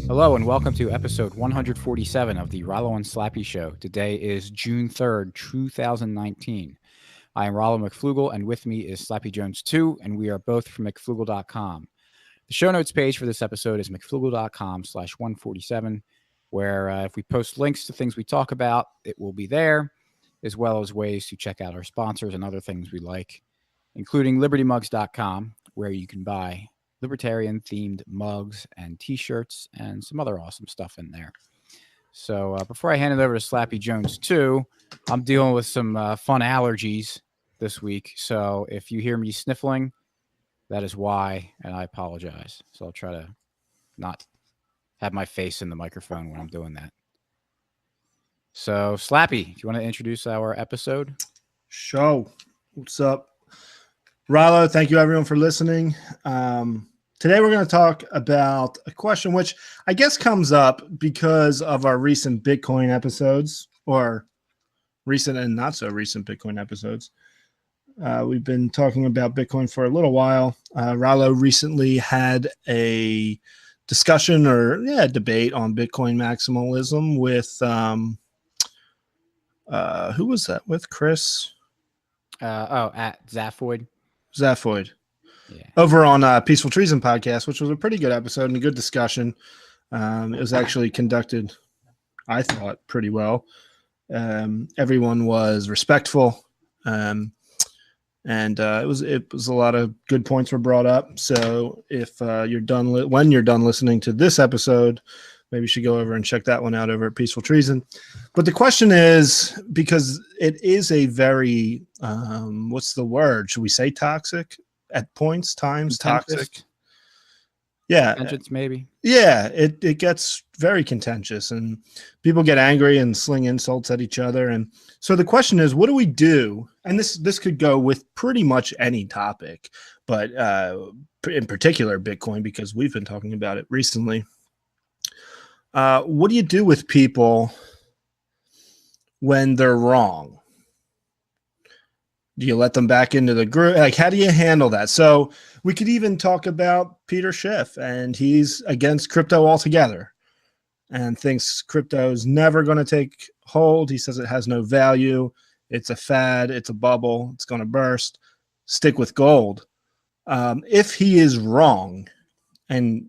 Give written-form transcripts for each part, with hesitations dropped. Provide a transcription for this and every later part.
Hello and welcome to episode 147 of the Rollo and Slappy Show. Today is June 3rd, 2019. I am Rollo McFlugel and with me is Slappy Jones 2, and we are both from McFlugel.com. The show notes page for this episode is McFlugel.com/147, where if we post links to things we talk about, it will be there, as well as ways to check out our sponsors and other things we like, including LibertyMugs.com, where you can buy libertarian themed mugs and t-shirts and some other awesome stuff in there. So before I hand it over to Slappy Jones 2, I'm dealing with some fun allergies this week. So if you hear me sniffling, that is why, and I apologize. So I'll try to not have my face in the microphone when I'm doing that. So Slappy, do you want to introduce our episode? Show. What's up? Rollo, thank you everyone for listening. Today we're going to talk about a question which I guess comes up because of our recent Bitcoin episodes, or recent and not so recent Bitcoin episodes. We've been talking about Bitcoin for a little while. Rollo recently had a discussion or debate on Bitcoin maximalism with who was that with? Chris? At Zaphoid. Yeah. Over on Peaceful Treason podcast, which was a pretty good episode and a good discussion. It was actually conducted, I thought, pretty well. Everyone was respectful, and it was a lot of good points were brought up. So if you're done when you're done listening to this episode, maybe you should go over and check that one out over at Peaceful Treason. But the question is, because it is a very what's the word? Should we say toxic? At times toxic. Yeah. Contentious, maybe. Yeah, it gets very contentious and people get angry and sling insults at each other. And so the question is, what do we do? And this could go with pretty much any topic, but in particular Bitcoin, because we've been talking about it recently. What do you do with people when they're wrong? Do you let them back into the group? Like, how do you handle that? So we could even talk about Peter Schiff, and he's against crypto altogether and thinks crypto is never going to take hold. He says it has no value. It's a fad. It's a bubble. It's going to burst. Stick with gold. If he is wrong and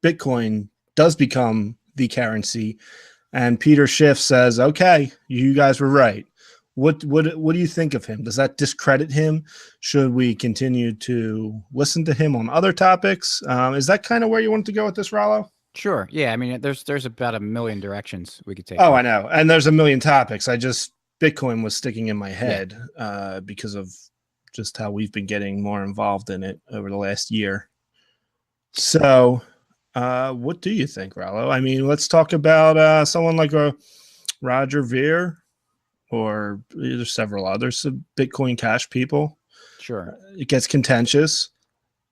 Bitcoin does become the currency and Peter Schiff says, okay, you guys were right. What do you think of him? Does that discredit him? Should we continue to listen to him on other topics? Is that kind of where you want to go with this, Rollo? Sure. Yeah. I mean, there's about a million directions we could take. Oh, I know. And there's a million topics. Bitcoin was sticking in my head because of just how we've been getting more involved in it over the last year. So what do you think, Rollo? I mean, let's talk about someone like Roger Ver. Or there's several others, Bitcoin Cash people. Sure. It gets contentious.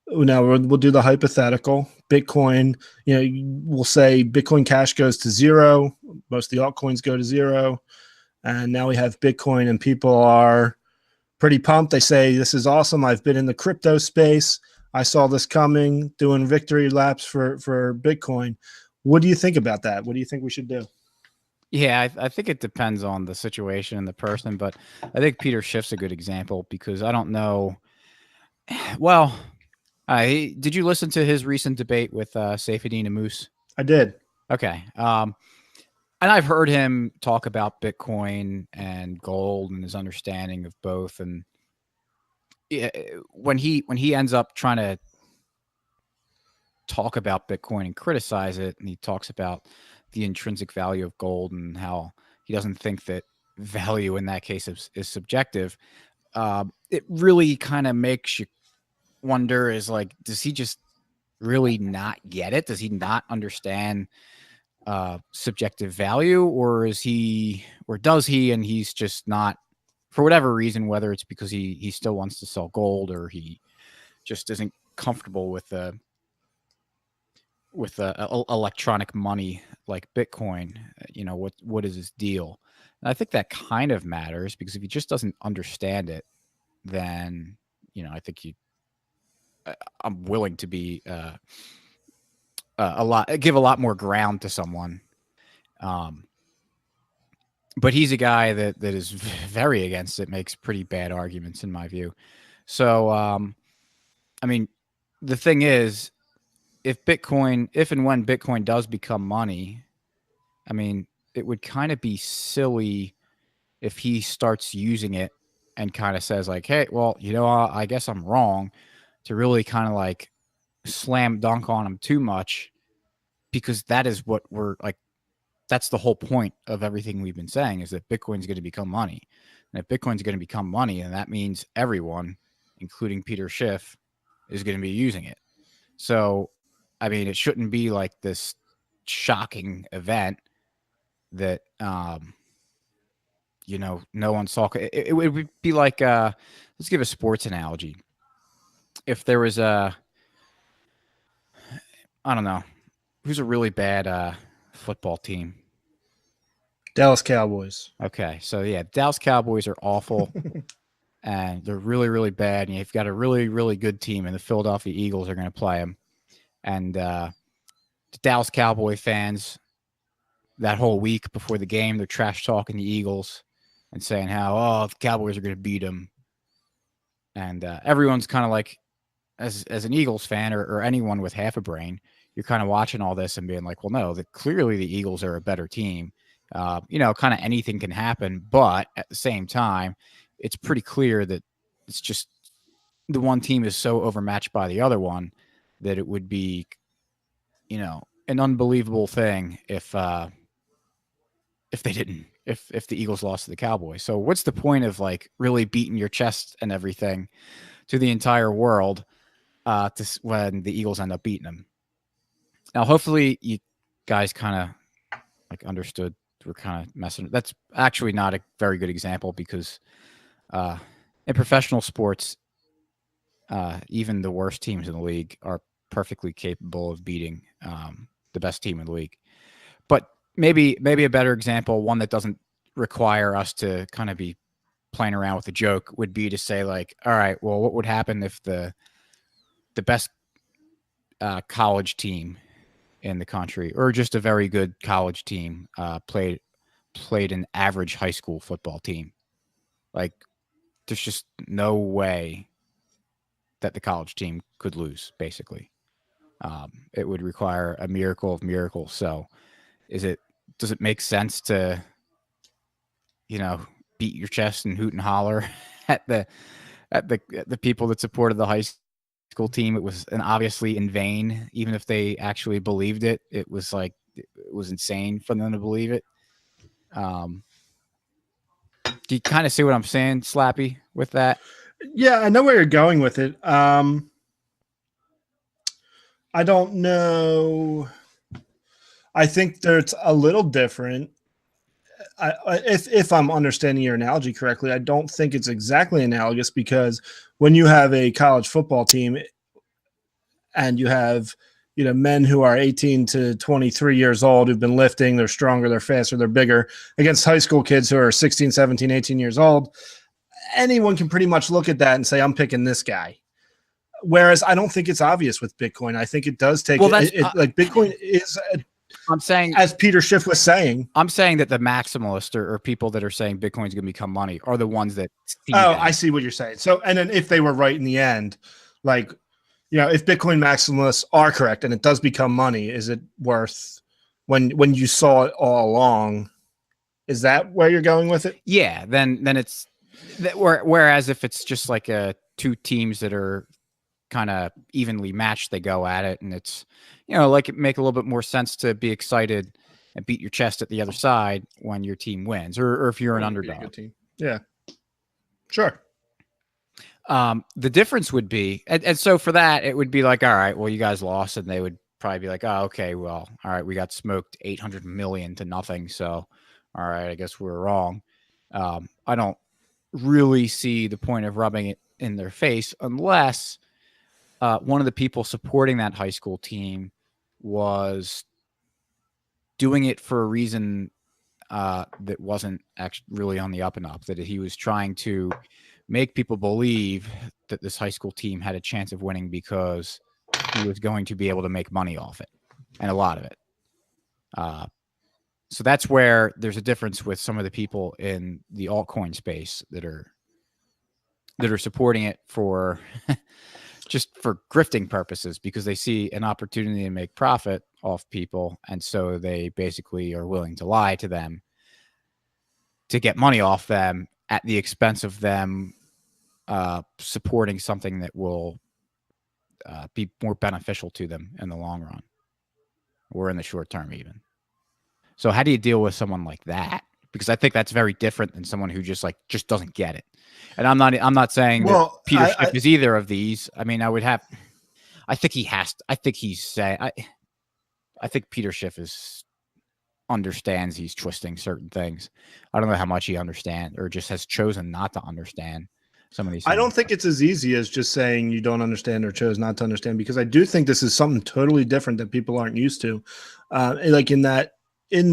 Now we'll do the hypothetical. Bitcoin, we'll say Bitcoin Cash goes to zero. Most of the altcoins go to zero. And now we have Bitcoin and people are pretty pumped. They say, this is awesome. I've been in the crypto space. I saw this coming, doing victory laps for Bitcoin. What do you think about that? What do you think we should do? Yeah, I think it depends on the situation and the person, but I think Peter Schiff's a good example because I don't know. Well, did you listen to his recent debate with Saifedean Ammous? I did. Okay. And I've heard him talk about Bitcoin and gold and his understanding of both. And when he ends up trying to talk about Bitcoin and criticize it, and he talks about the intrinsic value of gold and how he doesn't think that value in that case is subjective. It really kind of makes you wonder, is like, does he just really not get it? Does he not understand subjective value, or does he, and he's just not, for whatever reason, whether it's because he still wants to sell gold or he just isn't comfortable with electronic money like Bitcoin, what is his deal? And I think that kind of matters, because if he just doesn't understand it, then, I think I'm willing to be give a lot more ground to someone. But he's a guy that is very against it, makes pretty bad arguments in my view. So, I mean, the thing is, if and when Bitcoin does become money, I mean, it would kind of be silly if he starts using it and kind of says like, hey, well, I guess I'm wrong, to really kind of like slam dunk on him too much, because that is what we're like. That's the whole point of everything we've been saying, is that Bitcoin's going to become money. And if Bitcoin's going to become money, then that means everyone, including Peter Schiff, is going to be using it. So, I mean, it shouldn't be like this shocking event that, no one saw. It would be like, let's give a sports analogy. If there was I don't know, who's a really bad football team? Dallas Cowboys. Okay, so yeah, Dallas Cowboys are awful, and they're really, really bad. And you've got a really, really good team, and the Philadelphia Eagles are going to play them. And the Dallas Cowboy fans, that whole week before the game, they're trash talking the Eagles and saying how, the Cowboys are going to beat them. And everyone's kind of like, as an Eagles fan or anyone with half a brain, you're kind of watching all this and being like, well, no, clearly the Eagles are a better team. Kind of anything can happen, but at the same time, it's pretty clear that it's just the one team is so overmatched by the other one that it would be, an unbelievable thing if the Eagles lost to the Cowboys. So what's the point of like really beating your chest and everything to the entire world when the Eagles end up beating them? Now, hopefully you guys kind of like understood we're kind of messing. That's actually not a very good example, because in professional sports, even the worst teams in the league are perfectly capable of beating the best team in the league. But maybe a better example, one that doesn't require us to kind of be playing around with the joke, would be to say like, all right, well, what would happen if the best college team in the country, or just a very good college team, played an average high school football team? Like, there's just no way that the college team could lose, basically. It would require a miracle of miracles. So does it make sense to, beat your chest and hoot and holler at the people that supported the high school team? It was obviously in vain. Even if they actually believed it, it was insane for them to believe it. Do you kind of see what I'm saying, Slappy, with that? Yeah, I know where you're going with it. I don't know. I think there's a little different. If I'm understanding your analogy correctly, I don't think it's exactly analogous, because when you have a college football team and you have, men who are 18 to 23 years old who've been lifting, they're stronger, they're faster, they're bigger, against high school kids who are 16, 17, 18 years old, anyone can pretty much look at that and say, I'm picking this guy. Whereas I don't think it's obvious with Bitcoin. I think it does take like Bitcoin is. I'm saying, as Peter Schiff was saying, I'm saying that the maximalists or people that are saying Bitcoin's going to become money are the ones that. I see what you're saying. So, and then if they were right in the end, like, if Bitcoin maximalists are correct and it does become money, is it worth when you saw it all along? Is that where you're going with it? Yeah. Then it's whereas if it's just like two teams that are kind of evenly matched, they go at it, and it's, like it make a little bit more sense to be excited and beat your chest at the other side when your team wins, or if you're an underdog. Yeah, sure. The difference would be, and so for that, it would be like, all right, well, you guys lost, and they would probably be like, oh, okay, well, all right, we got smoked 800 million to nothing, so all right, I guess we were wrong. I don't really see the point of rubbing it in their face unless one of the people supporting that high school team was doing it for a reason that wasn't actually really on the up and up, that he was trying to make people believe that this high school team had a chance of winning because he was going to be able to make money off it. and a lot of it. So that's where there's a difference with some of the people in the altcoin space that are supporting it for just for grifting purposes, because they see an opportunity to make profit off people, and so they basically are willing to lie to them to get money off them at the expense of them supporting something that will be more beneficial to them in the long run or in the short term even. So how do you deal with someone like that? Because I think that's very different than someone who just doesn't get it. And I'm not saying that Peter Schiff is either of these. I mean, I think he has to, I think he's saying, I think Peter Schiff understands he's twisting certain things. I don't know how much he understands or just has chosen not to understand some of these things. I don't think it's as easy as just saying you don't understand or chose not to understand, because I do think this is something totally different that people aren't used to. Like in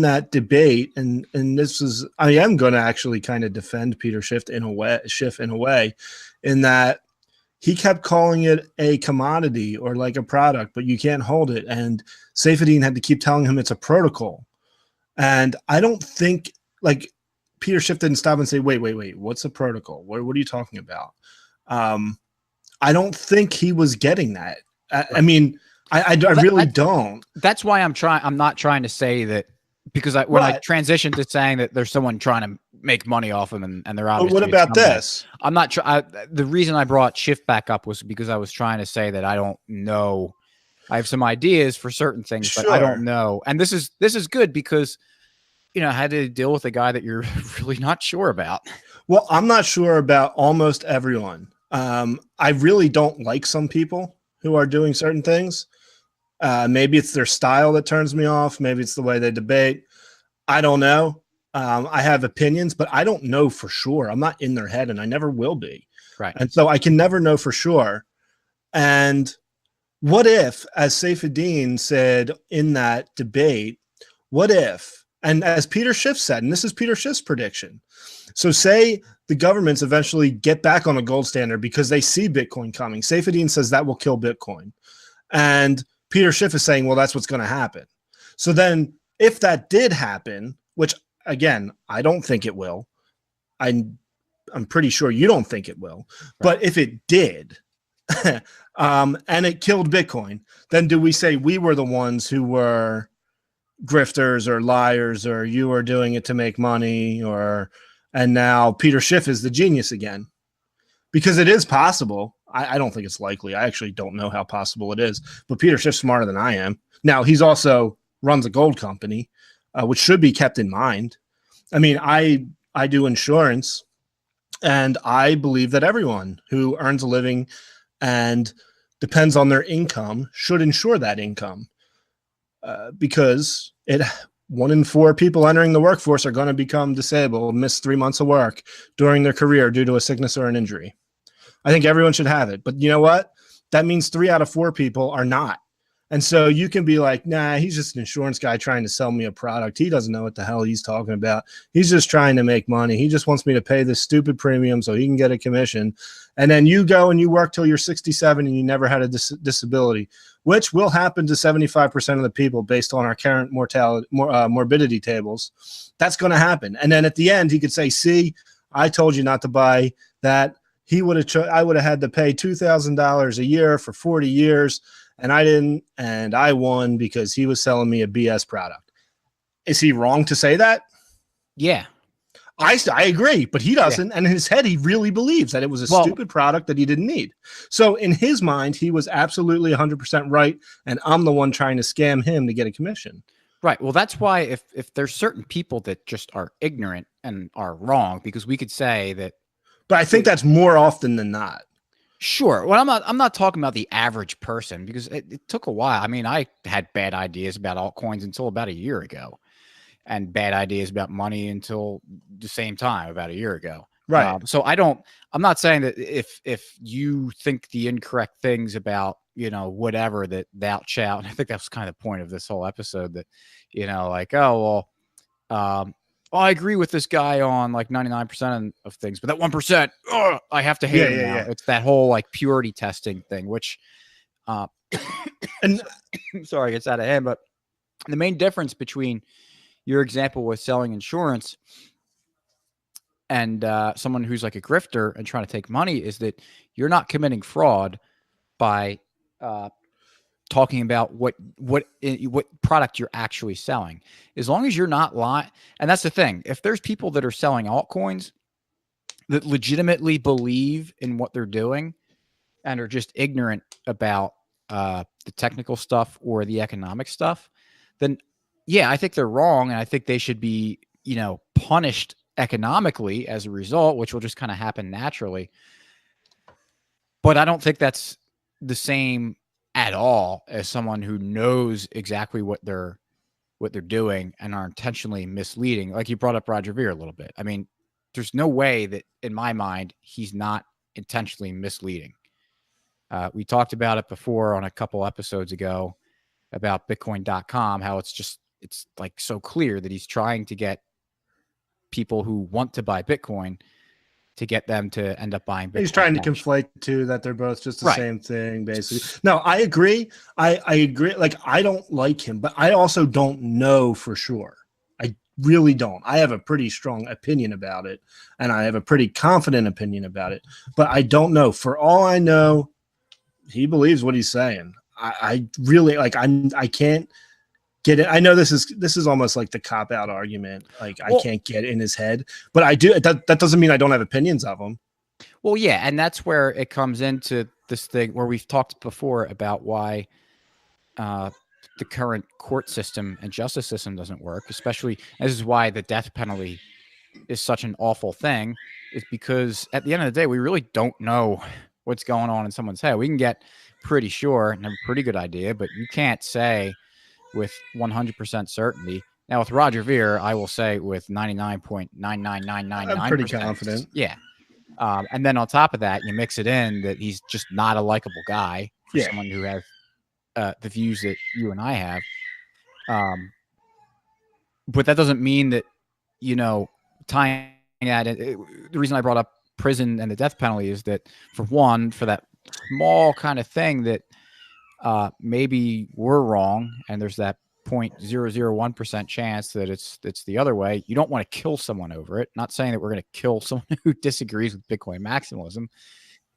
that debate, and this is, I am going to actually kind of defend Peter Schiff in a way, in that he kept calling it a commodity or like a product, but you can't hold it. And Saifedean had to keep telling him it's a protocol. And I don't think, like, Peter Schiff didn't stop and say, wait, what's a protocol? What are you talking about? I don't think he was getting that. I mean, I really don't. That's why I'm not trying to say that, because when I transitioned to saying that there's someone trying to make money off him and they're obviously. But what about this? I'm not the reason I brought Schiff back up was because I was trying to say that I don't know. I have some ideas for certain things, but I don't know. And this is good because, you know, I had to deal with a guy that you're really not sure about. Well, I'm not sure about almost everyone. I really don't like some people who are doing certain things. Maybe it's their style that turns me off. Maybe it's the way they debate. I don't know. I have opinions, but I don't know for sure. I'm not in their head, and I never will be. Right. And so I can never know for sure. And what if, as Saifedean said in that debate, what if, and as Peter Schiff said, and this is Peter Schiff's prediction, so say the governments eventually get back on a gold standard because they see Bitcoin coming. Saifedean says that will kill Bitcoin. And Peter Schiff is saying, well, that's what's going to happen. So then if that did happen, which, again, I don't think it will, I'm pretty sure you don't think it will, but if it did, and it killed Bitcoin, then do we say we were the ones who were grifters or liars, or you were doing it to make money, and now Peter Schiff is the genius again? Because it is possible. I don't think it's likely. I actually don't know how possible it is, but Peter Schiff's smarter than I am. Now, he's also runs a gold company, which should be kept in mind. I mean, I do insurance, and I believe that everyone who earns a living and depends on their income should insure that income, because 1 in 4 people entering the workforce are going to become disabled, miss 3 months of work during their career due to a sickness or an injury. I think everyone should have it. But you know what? That means 3 out of 4 people are not. And so you can be like, nah, he's just an insurance guy trying to sell me a product. He doesn't know what the hell he's talking about. He's just trying to make money. He just wants me to pay this stupid premium so he can get a commission. And then you go and you work till you're 67 and you never had a disability, which will happen to 75% of the people based on our current morbidity tables. That's going to happen. And then at the end, he could say, see, I told you not to buy that. I would have had to pay $2,000 a year for 40 years, and I didn't, and I won because he was selling me a BS product. Is he wrong to say that? Yeah. I agree, but he doesn't. Yeah. And in his head, he really believes that it was a stupid product that he didn't need. So in his mind, he was absolutely 100% right, and I'm the one trying to scam him to get a commission. Right. Well, that's why if there's certain people that just are ignorant and are wrong, because we could say that. But I think that's more often than not. Sure. Well, I'm not talking about the average person, because it took a while. I mean, I had bad ideas about altcoins until about a year ago, and bad ideas about money until the same time about a year ago. Right. So I'm not saying that if you think the incorrect things about, you know, whatever, that thou shalt, and I think that's kind of the point of this whole episode, that, you know, like, oh, well, I agree with this guy on like 99% of things, but that 1%, I have to hate him now. Yeah. It's that whole like purity testing thing, which, and sorry, it's out of hand, but The main difference between your example with selling insurance and someone who's like a grifter and trying to take money is that you're not committing fraud by talking about what product you're actually selling. As long as you're not lying, and that's the thing. If there's people that are selling altcoins that legitimately believe in what they're doing and are just ignorant about the technical stuff or the economic stuff, then yeah, I think they're wrong, and I think they should be, punished economically as a result, which will just kind of happen naturally. But I don't think that's the same at all as someone who knows exactly what they're doing and are intentionally misleading. Like you brought up Roger Ver a little bit. I mean, there's no way that in my mind he's not intentionally misleading. We talked about it before on a couple episodes ago about Bitcoin.com, how it's like so clear that he's trying to get people who want to buy Bitcoin to get them to end up buying Bitcoin. He's trying to conflate too, that they're both just the Right. same thing, basically. No, I agree. I agree. Like, I don't like him, but I also don't know for sure. I really don't. I have a pretty strong opinion about it, and I have a pretty confident opinion about it, but I don't know. For all I know, he believes what he's saying. I really I can't get it. I know this is almost like the cop out argument. Like, I can't get in his head, but I do. That doesn't mean I don't have opinions of him. Well, yeah, and that's where it comes into this thing where we've talked before about why the current court system and justice system doesn't work. Especially, this is why the death penalty is such an awful thing. Is because at the end of the day, we really don't know what's going on in someone's head. We can get pretty sure and have a pretty good idea, but you can't say with 100% certainty. Now, with Roger Ver, I will say with 99.99999%. I'm pretty confident. Yeah. And then on top of that, you mix it in that he's just not a likable guy for someone who has the views that you and I have. But that doesn't mean that, tying that in, the reason I brought up prison and the death penalty is that, for one, for that small kind of thing that maybe we're wrong, and there's that 0.001% chance that it's the other way. You don't want to kill someone over it. Not saying that we're going to kill someone who disagrees with Bitcoin maximalism,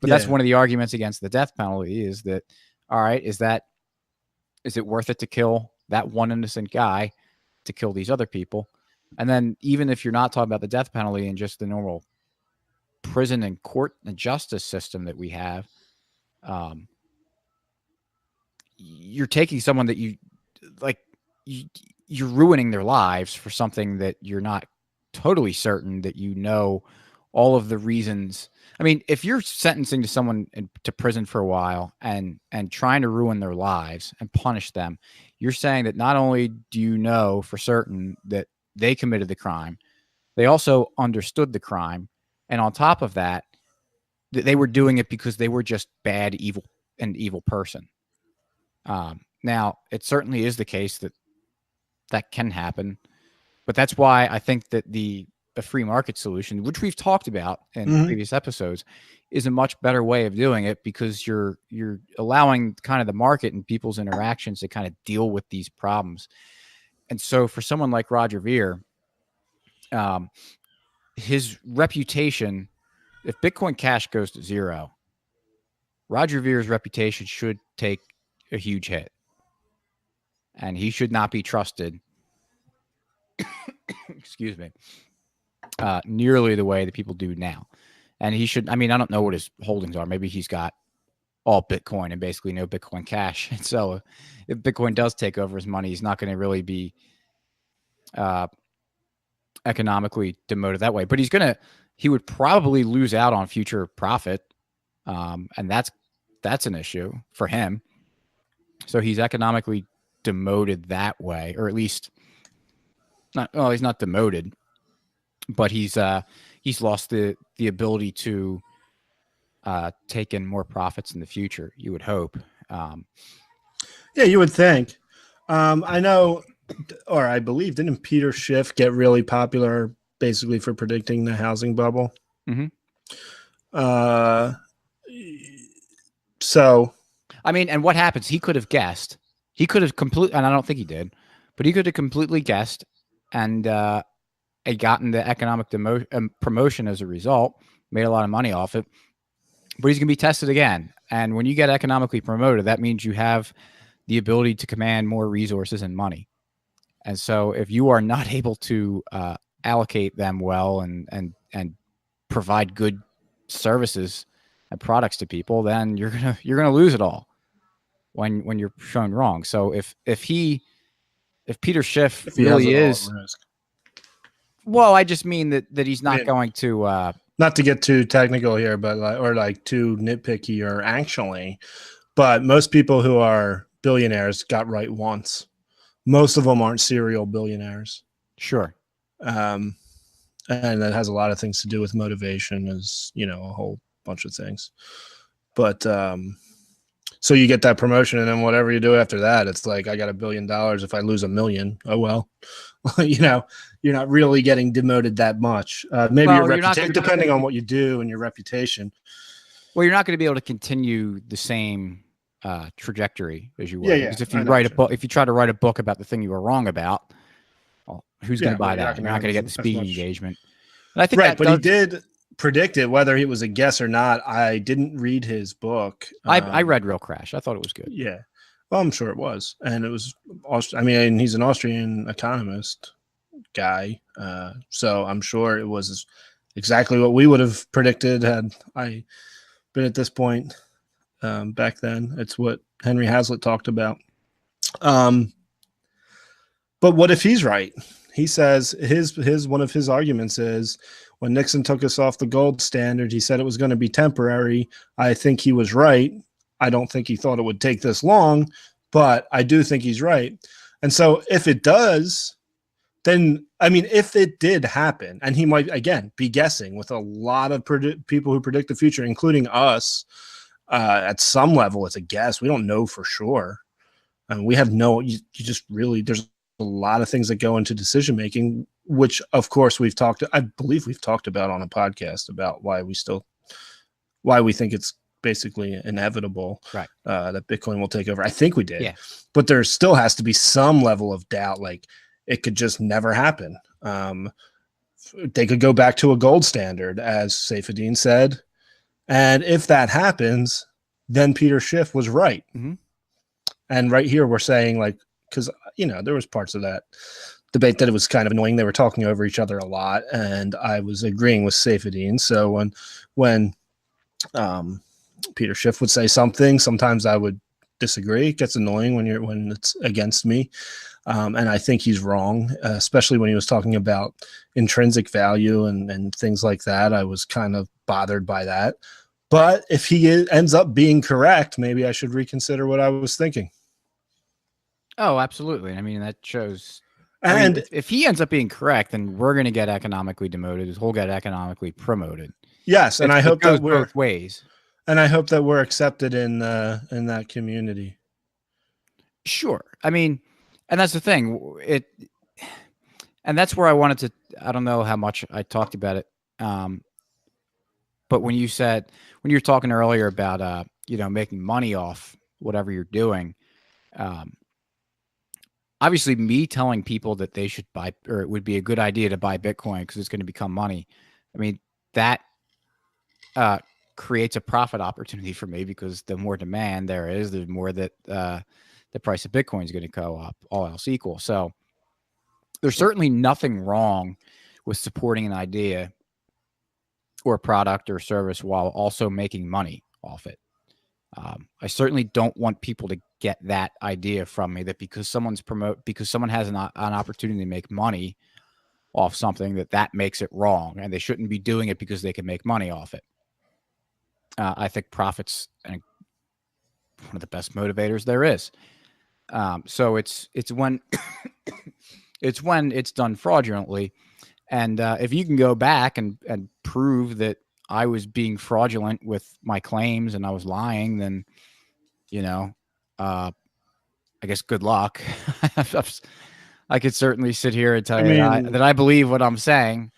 but that's one of the arguments against the death penalty is that, all right, is it worth it to kill that one innocent guy to kill these other people? And then even if you're not talking about the death penalty and just the normal prison and court and justice system that we have, you're taking someone that you're ruining their lives for something that you're not totally certain that all of the reasons. I mean, if you're sentencing to someone to prison for a while and trying to ruin their lives and punish them, you're saying that not only do you know for certain that they committed the crime, they also understood the crime, and on top of that, they were doing it because they were just bad, evil person. Now, it certainly is the case that can happen, but that's why I think that the free market solution, which we've talked about in previous episodes, is a much better way of doing it, because you're allowing kind of the market and people's interactions to kind of deal with these problems. And so for someone like Roger Ver, his reputation, if Bitcoin Cash goes to zero, Roger Ver's reputation should take a huge hit, and he should not be trusted excuse me, nearly the way that people do now. And he should, I mean, I don't know what his holdings are. Maybe he's got all Bitcoin and basically no Bitcoin Cash. And so if Bitcoin does take over his money, he's not going to really be economically demoted that way. But he would probably lose out on future profit. And that's an issue for him. So he's economically demoted that way, or at least he's not demoted, but he's lost the ability to take in more profits in the future, you would hope. Yeah, you would think. I know, or I believe, didn't Peter Schiff get really popular basically for predicting the housing bubble? Mm-hmm. So, I mean, and what happens? He could have guessed. He could have completely, and I don't think he did, but he could have completely guessed and had gotten the economic promotion as a result, made a lot of money off it. But he's going to be tested again. And when you get economically promoted, that means you have the ability to command more resources and money. And so if you are not able to allocate them well and provide good services and products to people, then you're gonna lose it all when you're shown wrong. So if Peter Schiff really is, well, I just mean that he's not going to not to get too technical here, but like too nitpicky or actually, but most people who are billionaires got right once. Most of them aren't serial billionaires. Sure. And that has a lot of things to do with motivation, as a whole bunch of things. But so you get that promotion, and then whatever you do after that, it's like, I got $1 billion. If I lose $1 million, oh well. You're not really getting demoted that much. Maybe your reputation, depending on what you do and your reputation. Well, you're not going to be able to continue the same trajectory as you were. Yeah. Because if you write a book, if you try to write a book about the thing you were wrong about, well, who's going to buy that? You're not going to get the speaking engagement. And I think right, but he did predict it, whether it was a guess or not. I didn't read his book. I read Real Crash. I thought it was good. Yeah. Well, I'm sure it was. And it was, I mean, he's an Austrian economist guy. So I'm sure it was exactly what we would have predicted had I been at this point back then. It's what Henry Hazlitt talked about. But what if he's right? He says one of his arguments is, when Nixon took us off the gold standard, he said it was going to be temporary. I think he was right. I don't think he thought it would take this long, but I do think he's right. And so if it does, then, I mean, if it did happen, and he might, again, be guessing with a lot of people who predict the future, including us, at some level, it's a guess. We don't know for sure. And we have you just really, there's a lot of things that go into decision-making, which of course I believe we've talked about on a podcast about why we think it's basically inevitable, right, that Bitcoin will take over. I think we did, yeah. But there still has to be some level of doubt. Like, it could just never happen. They could go back to a gold standard, as Saifedean said. And if that happens, then Peter Schiff was right. Mm-hmm. And right here, we're saying, like, because, there was parts of that debate that it was kind of annoying. They were talking over each other a lot, and I was agreeing with Saifedean. So when Peter Schiff would say something, sometimes I would disagree. It gets annoying when it's against me. And I think he's wrong, especially when he was talking about intrinsic value and things like that. I was kind of bothered by that. But if he ends up being correct, maybe I should reconsider what I was thinking. Oh, absolutely. I mean, that shows. And if he ends up being correct, then we're going to get economically demoted. He'll get economically promoted. Yes, and I hope that we're both ways. And I hope that we're accepted in that community. Sure. I mean, and that's the thing. And that's where I wanted to. I don't know how much I talked about it, but when you were talking earlier about making money off whatever you're doing, obviously me telling people that they should buy, or it would be a good idea to buy Bitcoin because it's going to become money. I mean, that creates a profit opportunity for me, because the more demand there is, the more that the price of Bitcoin is going to go up, all else equal. So there's certainly nothing wrong with supporting an idea or product or service while also making money off it. I certainly don't want people to get that idea from me that because someone has an opportunity to make money off something, that makes it wrong, and they shouldn't be doing it because they can make money off it. I think profit's one of the best motivators there is. So it's when it's when it's done fraudulently, and if you can go back and prove that I was being fraudulent with my claims and I was lying, then I guess good luck. I could certainly sit here and tell you that I believe what I'm saying.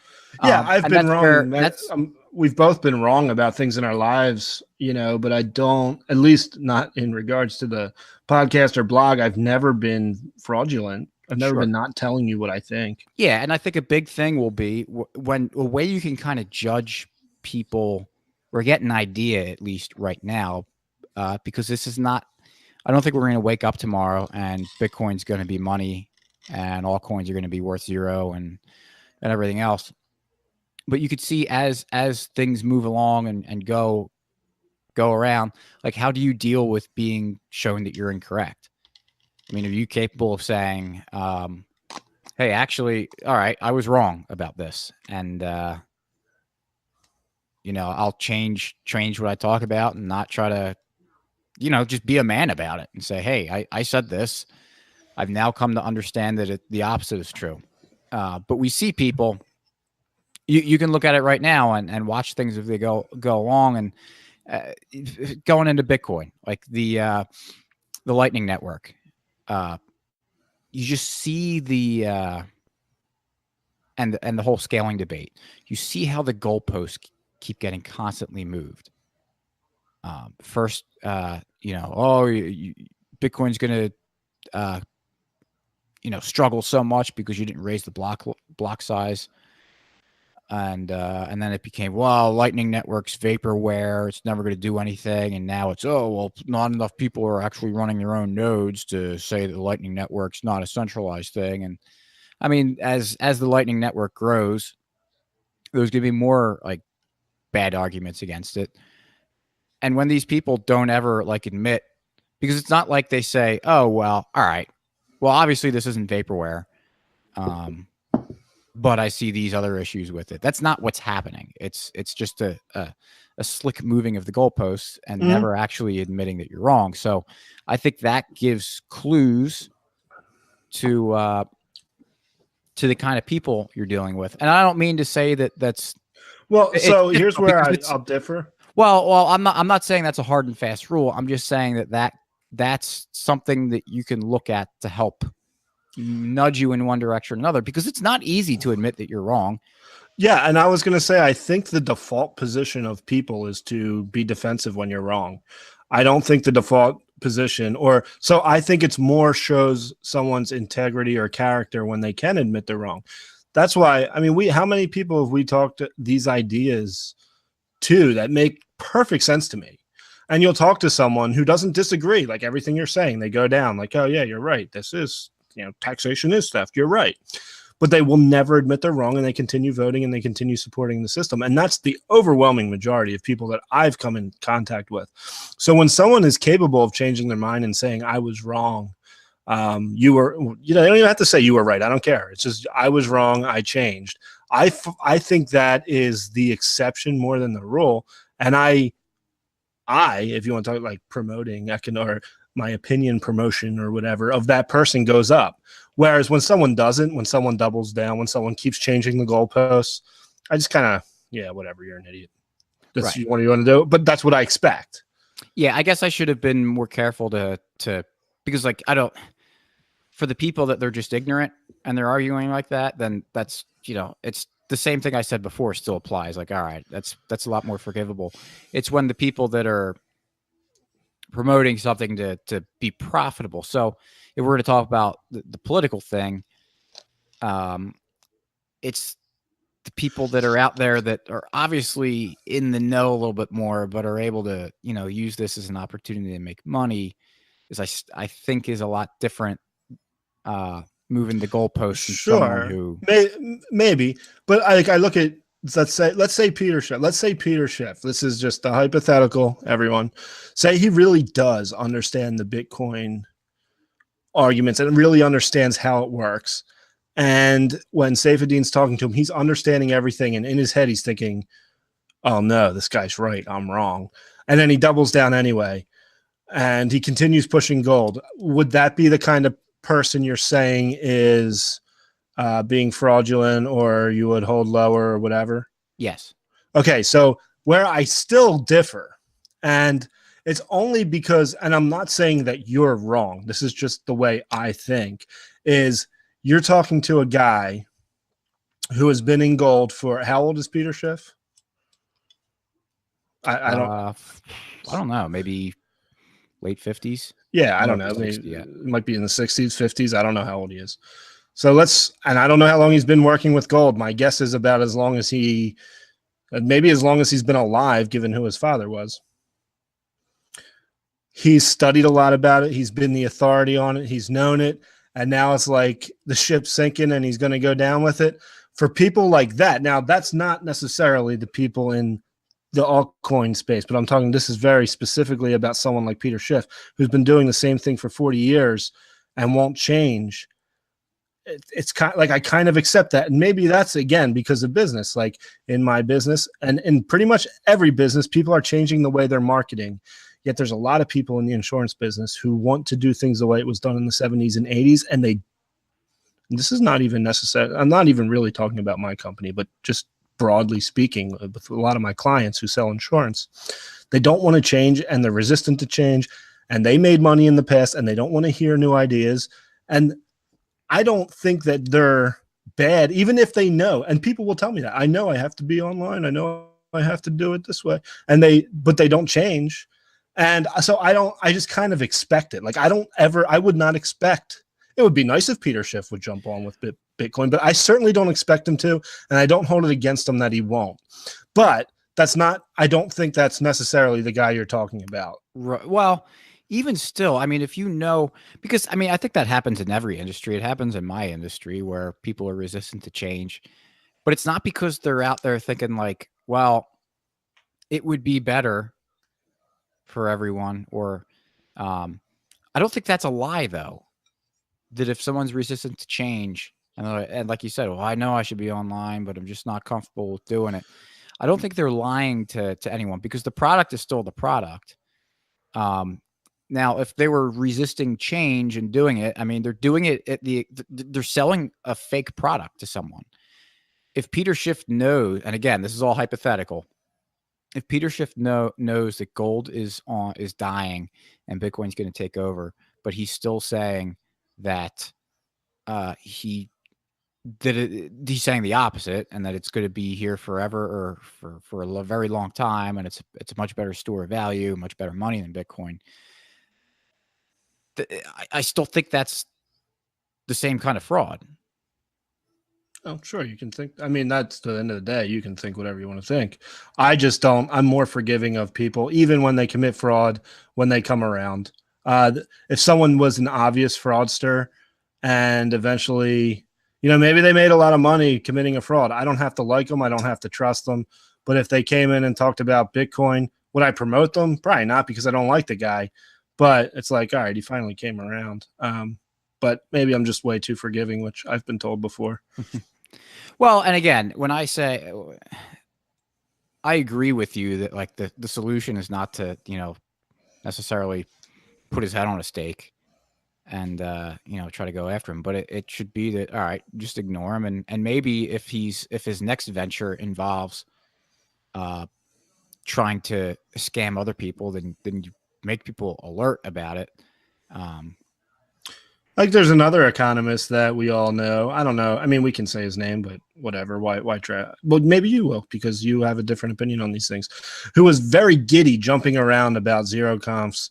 Yeah, I've been wrong. We've both been wrong about things in our lives, but I don't, at least not in regards to the podcast or blog. I've never been fraudulent I've never Sure. been not telling you what I think. Yeah, and I think a big thing will be when a way you can kind of judge people or get an idea, at least right now, because this is not. I don't think we're going to wake up tomorrow and Bitcoin's going to be money, and all coins are going to be worth zero, and everything else. But you could see as things move along and go around, like how do you deal with being shown that you're incorrect? I mean, are you capable of saying, hey, actually, all right, I was wrong about this, and I'll change what I talk about and not try to, just be a man about it and say, hey, I said this. I've now come to understand that the opposite is true. But we see people. You can look at it right now and watch things if they go along, and going into Bitcoin, like the Lightning Network. You just see the and the whole scaling debate. You see how the goalposts keep getting constantly moved. First, Bitcoin's going to struggle so much because you didn't raise the block size. And then it became, well, Lightning Network's vaporware. It's never going to do anything. And now it's, not enough people are actually running their own nodes to say that the Lightning Network's not a centralized thing. And I mean, as the Lightning Network grows, there's going to be more like bad arguments against it. And when these people don't ever like admit, because it's not like they say, oh, well, all right, well, obviously this isn't vaporware. But I see these other issues with it. That's not what's happening. It's just a slick moving of the goalposts and never actually admitting that you're wrong. So I think that gives clues to the kind of people you're dealing with. And I don't mean to say that that's well. So here's where I'll differ. Well, I'm not saying that's a hard and fast rule. I'm just saying that's something that you can look at to help nudge you in one direction or another, because it's not easy to admit that you're wrong. Yeah, and I was going to say, I think the default position of people is to be defensive when you're wrong. I don't think the default position, I think it's more shows someone's integrity or character when they can admit they're wrong. That's why, I mean, how many people have we talked these ideas to that make perfect sense to me? And you'll talk to someone who doesn't disagree, like everything you're saying, they go down like, oh yeah, you're right. This is, taxation is theft. You're right. But they will never admit they're wrong, and they continue voting and they continue supporting the system. And that's the overwhelming majority of people that I've come in contact with. So when someone is capable of changing their mind and saying, I was wrong, they don't even have to say you were right. I don't care. It's just, I was wrong. I changed. I think that is the exception more than the rule. And I, if you want to talk like promoting, or my opinion promotion or whatever of that person goes up. Whereas when someone doesn't, when someone doubles down, when someone keeps changing the goalposts, I just kind of, whatever, you're an idiot. That's right. What you want to do. But that's what I expect. Yeah, I guess I should have been more careful to because like for the people that they're just ignorant and they're arguing like that, then that's, it's the same thing I said before still applies. Like, all right, that's a lot more forgivable. It's when the people that are promoting something to be profitable. So if we're going to talk about the political thing, it's the people that are out there that are obviously in the know a little bit more, but are able to, use this as an opportunity to make money, is I think is a lot different. Moving the goalposts. Sure, maybe, but I look at, let's say Peter Schiff. This is just a hypothetical. Everyone, say he really does understand the Bitcoin arguments and really understands how it works. And when Saifedean's talking to him, he's understanding everything, and in his head, he's thinking, "Oh no, this guy's right. I'm wrong." And then he doubles down anyway, and he continues pushing gold. Would that be the kind of person you're saying is being fraudulent, or you would hold lower or whatever? Yes. Okay, so where I still differ, and it's only because, and I'm not saying that you're wrong, this is just the way I think, is you're talking to a guy who has been in gold for, how old is Peter Schiff? I don't know, maybe late 50s. Yeah, I Or don't know. I mean, 60 yet. it might be in the 60s, 50s. I don't know how old he is. So and I don't know how long he's been working with gold. My guess is about as long as maybe as long as he's been alive, given who his father was. He's studied a lot about it. He's been the authority on it. He's known it. And now it's like the ship's sinking and he's going to go down with it. For people like that, now that's not necessarily the people in the altcoin space, but I'm talking, this is very specifically about someone like Peter Schiff, who's been doing the same thing for 40 years and won't change. It's kind of like, I kind of accept that. And maybe that's, again, because of business. Like in my business and in pretty much every business, people are changing the way they're marketing. Yet there's a lot of people in the insurance business who want to do things the way it was done in the 70s and 80s. And this is not even necessary. I'm not even really talking about my company, but just broadly speaking, with a lot of my clients who sell insurance, they don't want to change and they're resistant to change. And they made money in the past and they don't want to hear new ideas. And I don't think that they're bad, even if they know. And people will tell me that. I know I have to be online. I know I have to do it this way. But they don't change. And so I just kind of expect it. Like I would not expect, it would be nice if Peter Schiff would jump on with Bitcoin, but I certainly don't expect him to. And I don't hold it against him that he won't. But I don't think that's necessarily the guy you're talking about. Right. Well, even still, I mean, if you know, because I mean, I think that happens in every industry. It happens in my industry where people are resistant to change, but it's not because they're out there thinking like, well, it would be better for everyone, or I don't think that's a lie though. That if someone's resistant to change, and like you said, well, I know I should be online, but I'm just not comfortable with doing it. I don't think they're lying to anyone because the product is still the product. Now, if they were resisting change and doing it, I mean, they're doing it at they're selling a fake product to someone. If Peter Schiff knows, and again, this is all hypothetical, if Peter Schiff knows that gold is dying and Bitcoin's going to take over, but he's still saying that he's saying the opposite, and that it's going to be here forever or for a very long time, and it's a much better store of value, much better money than Bitcoin. I still think that's the same kind of fraud. Oh, sure. You can think. I mean, that's the end of the day. You can think whatever you want to think. I just don't. I'm more forgiving of people, even when they commit fraud, when they come around. If someone was an obvious fraudster and eventually, maybe they made a lot of money committing a fraud, I don't have to like them. I don't have to trust them. But if they came in and talked about Bitcoin, would I promote them? Probably not, because I don't like the guy. But it's like, all right, he finally came around. But maybe I'm just way too forgiving, which I've been told before. Well, and again, when I say, I agree with you that like the solution is not to, necessarily put his head on a stake and, try to go after him. But it should be that, all right, just ignore him. And maybe if his next venture involves trying to scam other people, then you make people alert about it. Like there's another economist that we all know. I don't know. I mean, we can say his name, but whatever. Why try? Well, maybe you will, because you have a different opinion on these things. Who was very giddy jumping around about zero confs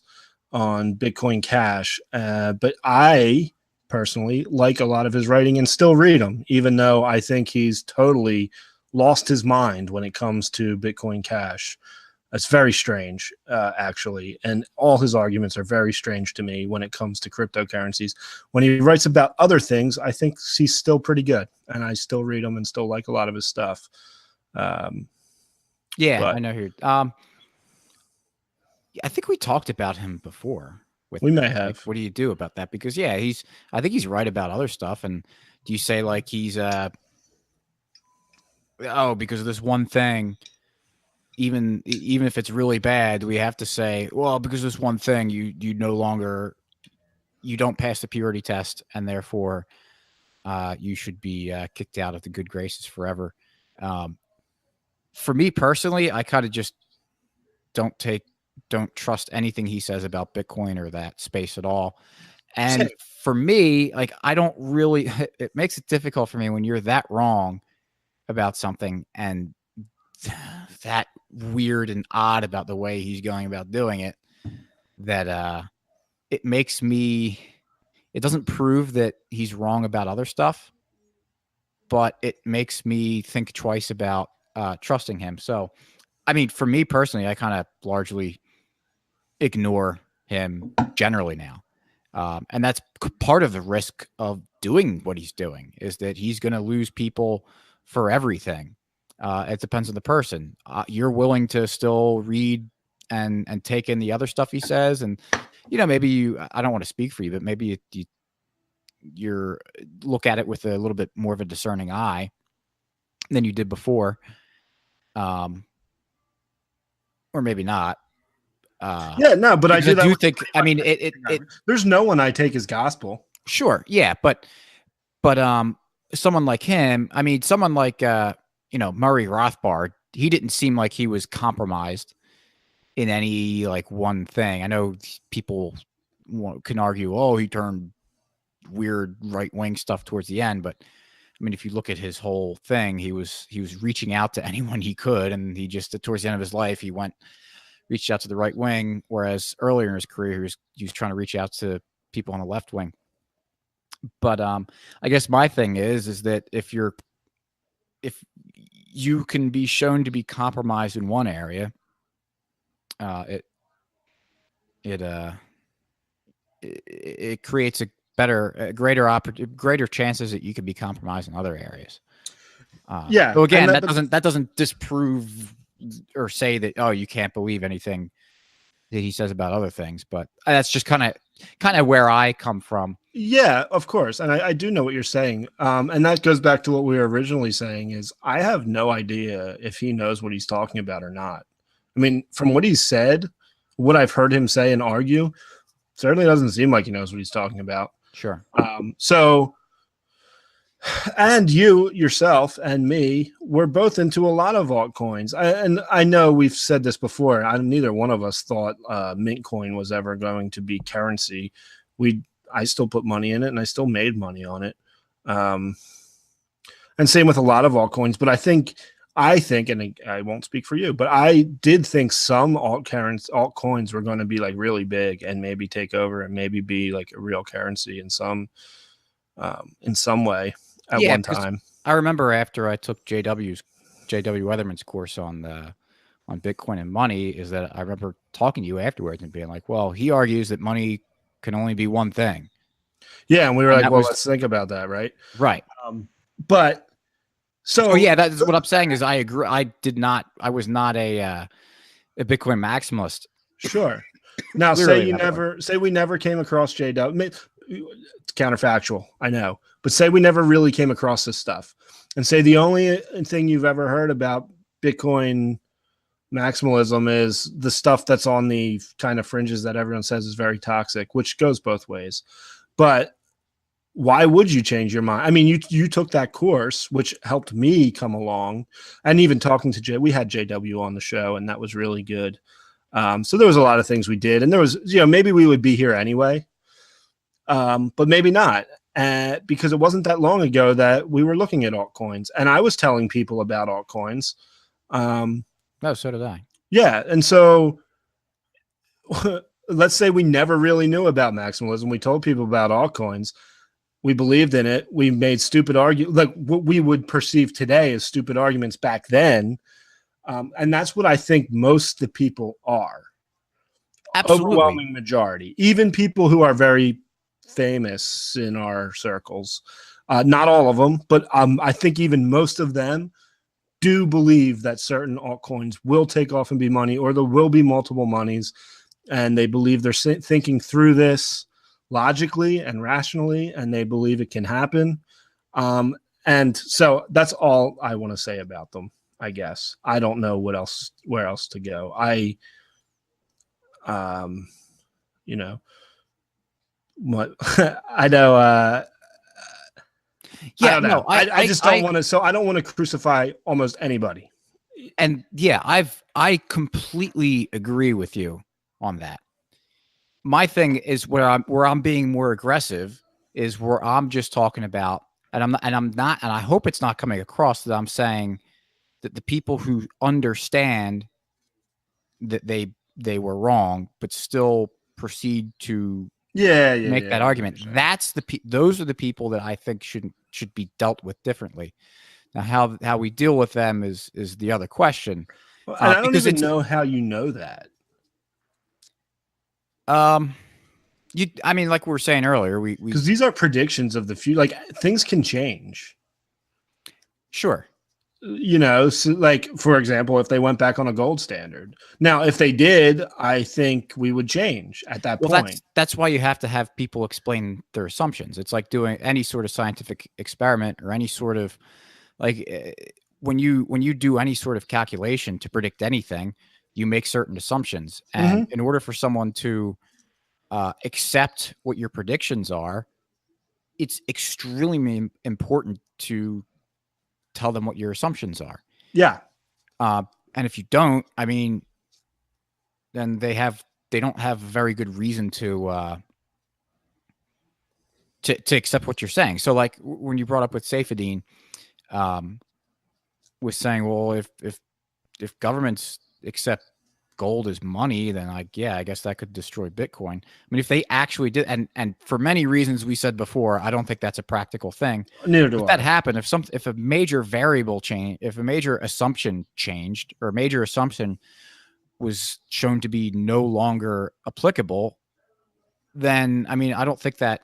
on Bitcoin Cash. But I personally like a lot of his writing and still read him, even though I think he's totally lost his mind when it comes to Bitcoin Cash. It's very strange, actually. And all his arguments are very strange to me when it comes to cryptocurrencies. When he writes about other things, I think he's still pretty good. And I still read him and still like a lot of his stuff. I know who. I think we talked about him before. We may have. Like, what do you do about that? Because, I think he's right about other stuff. And do you say, like, he's, because of this one thing, even if it's really bad, we have to say, well, because of this one thing, you don't pass the purity test, and therefore you should be kicked out of the good graces forever. For me personally, I kind of just don't trust anything he says about Bitcoin or that space at all. And for me, like, I don't really, it makes it difficult for me when you're that wrong about something and that weird and odd about the way he's going about doing it, that it makes me, it doesn't prove that he's wrong about other stuff, but it makes me think twice about trusting him. So, I mean, for me personally, I kind of largely ignore him generally now. And that's part of the risk of doing what he's doing, is that he's going to lose people for everything. It depends on the person. You're willing to still read and take in the other stuff he says. And, maybe I don't want to speak for you, but maybe you're look at it with a little bit more of a discerning eye than you did before. Or maybe not. Yeah, no, but I do think, I mean, there's no one I take as gospel. Sure. Yeah. But someone like him, I mean, someone like, Murray Rothbard, he didn't seem like he was compromised in any like one thing. I know people can argue, oh, he turned weird right-wing stuff towards the end, but I mean, if you look at his whole thing, he was reaching out to anyone he could, and he just, towards the end of his life, he reached out to the right wing, whereas earlier in his career, he was trying to reach out to people on the left wing. But I guess my thing is that if you can be shown to be compromised in one area, it creates greater chances that you could be compromised in other areas. Yeah. So again, that doesn't disprove or say that, oh, you can't believe anything that he says about other things, but that's just kind of where I come from. Yeah, of course. And I do know what you're saying. And that goes back to what we were originally saying, is I have no idea if he knows what he's talking about or not. I mean, from what he said, what I've heard him say and argue, certainly doesn't seem like he knows what he's talking about. Sure. So, and you yourself and me, we're both into a lot of altcoins. And I know we've said this before. Neither one of us thought Mintcoin was ever going to be currency. I still put money in it, and I still made money on it. And same with a lot of altcoins. But I think, and I won't speak for you, but I did think some altcoins were going to be like really big and maybe take over and maybe be like a real currency in some way at one time. I remember after I took JW Weatherman's course on Bitcoin and money, is that I remember talking to you afterwards and being like, well, he argues that money can only be one thing. Yeah, and we were like, well, let's think about that, right? Right. But so yeah, that's what I'm saying is I agree. I was not a Bitcoin maximalist. Sure. Now say we never came across JW. It's counterfactual, I know, but say we never really came across this stuff, and say the only thing you've ever heard about Bitcoin maximalism is the stuff that's on the kind of fringes that everyone says is very toxic, which goes both ways. But why would you change your mind? I mean, you took that course, which helped me come along, and even talking to we had JW on the show, and that was really good. So there was a lot of things we did, and there was, maybe we would be here anyway, but maybe not, because it wasn't that long ago that we were looking at altcoins, and I was telling people about altcoins. No, so did I. Yeah, and so let's say we never really knew about maximalism. We told people about altcoins. We believed in it. We made stupid arguments, like what we would perceive today as stupid arguments back then. And that's what I think most of the people are. Absolutely. Overwhelming majority. Even people who are very famous in our circles. Not all of them, but I think even most of them do believe that certain altcoins will take off and be money, or there will be multiple monies. And they believe they're thinking through this logically and rationally, and they believe it can happen. And so that's all I want to say about them, I guess. I don't know where else to go. I know, yeah, I just don't want to. So I don't want to crucify almost anybody. And yeah, I completely agree with you on that. My thing is where I'm being more aggressive is where I'm just talking about, and I hope it's not coming across that I'm saying that the people who understand that they were wrong, but still proceed to Yeah, make that I argument. understand. That's those are the people that I think should be dealt with differently. Now, how we deal with them is the other question, Well, and I don't because even it's know how you know that. um I mean, like we were saying earlier, we Because these are predictions of the future. Like things can change. sure. So like for example, if they went back on a gold standard. Now, if they did, I think we would change at that Well, point. that's why you have to have people explain their assumptions. It's like doing any sort of scientific experiment or any sort of like when you do any sort of calculation to predict anything, you make certain assumptions, and in order for someone to accept what your predictions are, it's extremely important to tell them what your assumptions are. Yeah. And if you don't, I mean, then they don't have a very good reason to accept what you're saying. So like when you brought up with Saifedean, was saying, well, if governments accept gold as money, then I guess that could destroy Bitcoin. I mean, if they actually did, and for many reasons we said before, I don't think that's a practical thing. Neither do If that happened, if a major variable change, if a major assumption changed, or a major assumption was shown to be no longer applicable, then I mean, I don't think that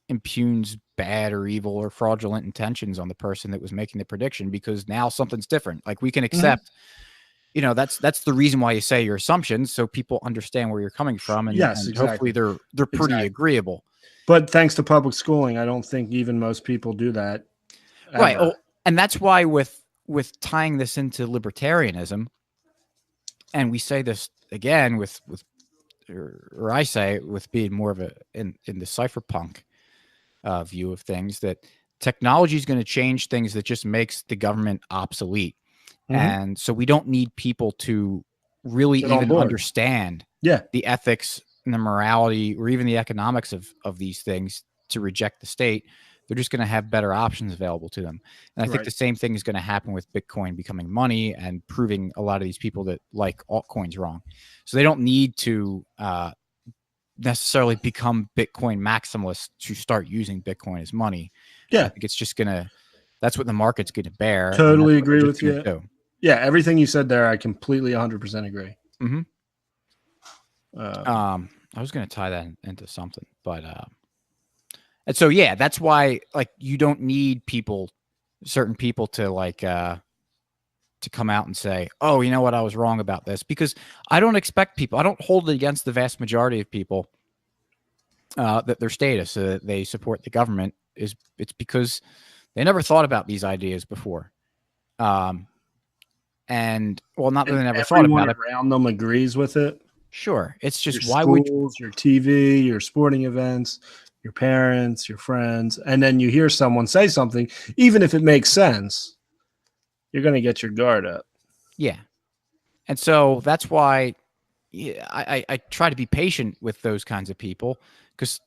impugns bad or evil or fraudulent intentions on the person that was making the prediction, because now something's different. Like we can accept, that's the reason why you say your assumptions, so people understand where you're coming from, and, Yes, and exactly. hopefully they're pretty agreeable. But thanks to public schooling, I don't think even most people do that. Ever. Right. Oh, and that's why with tying this into libertarianism, and we say this again or I say with being more of a in the cypherpunk view of things, that technology is going to change things that just makes the government obsolete. And so we don't need people to really even understand the ethics and the morality or even the economics of these things to reject the state. They're just going to have better options available to them. And I think the same thing is going to happen with Bitcoin becoming money and proving a lot of these people that like altcoins wrong. So they don't need to necessarily become Bitcoin maximalists to start using Bitcoin as money. Yeah. I think it's just that's what the market's going to bear. Totally agree with you. Do. Yeah. Everything you said there, I completely 100% agree. I was going to tie that into something, but, and so, yeah, that's why, like, you don't need certain people to like, to come out and say, oh, you know what, I was wrong about this, because I don't expect people, I don't hold it against the vast majority of people that their status, that they support the government, it's because they never thought about these ideas before. And well, not that they never thought about it. Around them agrees with it. Sure. It's just your schools, your TV, your sporting events, your parents, your friends, and then you hear someone say something, even if it makes sense, you're going to get your guard up. Yeah. And so that's why I try to be patient with those kinds of people, because